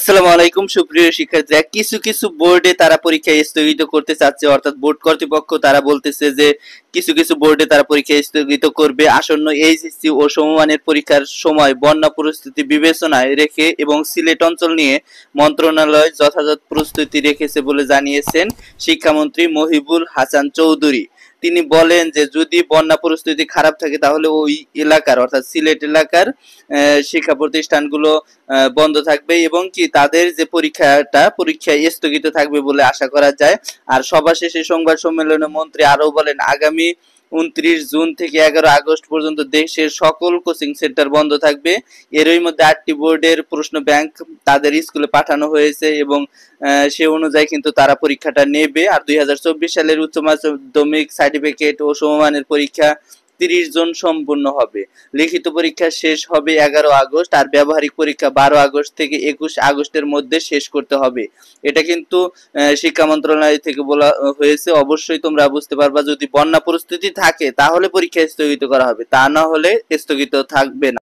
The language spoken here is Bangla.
আসসালামু আলাইকুম সুপ্রিয় শিক্ষার্থীরা, কিছু কিছু বোর্ডে তারা পরীক্ষা স্থগিত করতে চাচ্ছে, অর্থাৎ বোর্ড কর্তৃপক্ষ তারা বলতেছে যে কিছু কিছু বোর্ডে তারা পরীক্ষা স্থগিত করবে। আসন্ন এইচএসসি ও সমমানের পরীক্ষার সময় বন্যা পরিস্থিতি বিবেচনায় রেখে এবং সিলেট অঞ্চল নিয়ে মন্ত্রণালয় যথাযথ প্রস্তুতি রেখেছে বলে জানিয়েছেন শিক্ষামন্ত্রী মহিবুল হাসান চৌধুরী। তিনি বলেন যে যদি বন্যা পরিস্থিতি খারাপ থাকে তাহলে ওই এলাকার অর্থাৎ সিলেট এলাকার শিক্ষা প্রতিষ্ঠানগুলো বন্ধ থাকবে এবং কি তাদের যে পরীক্ষা স্থগিত থাকবে বলে আশা করা যায়। আর সভা শেষে সংবাদ সম্মেলনে মন্ত্রী আরো বলেন, আগামী 29 জুন থেকে 11 আগস্ট পর্যন্ত দেশের সকল কোচিং সেন্টার বন্ধ থাকবে। এরই মধ্যে 8টি বোর্ডের প্রশ্ন ব্যাংক তাদের স্কুলে পাঠানো হয়েছে এবং সে অনুযায়ী কিন্তু তারা পরীক্ষাটা নেবে। আর 2024 সালের উচ্চ মাধ্যমিক সার্টিফিকেট ও সমমানের পরীক্ষা 30 জন সম্পূর্ণ হবে। লিখিত পরীক্ষা শেষ হবে 11 আগস্ট আর ব্যবহারিক পরীক্ষা 12 আগস্ট থেকে 21 আগস্টের মধ্যে শেষ করতে হবে। এটা কিন্তু শিক্ষা মন্ত্রণালয় থেকে বলা হয়েছে। অবশ্যই তোমরা বুঝতে পারবা, যদি বন্যা পরিস্থিতি থাকে তাহলে পরীক্ষা স্থগিত করা হবে, তা না হলে স্থগিত থাকবে না।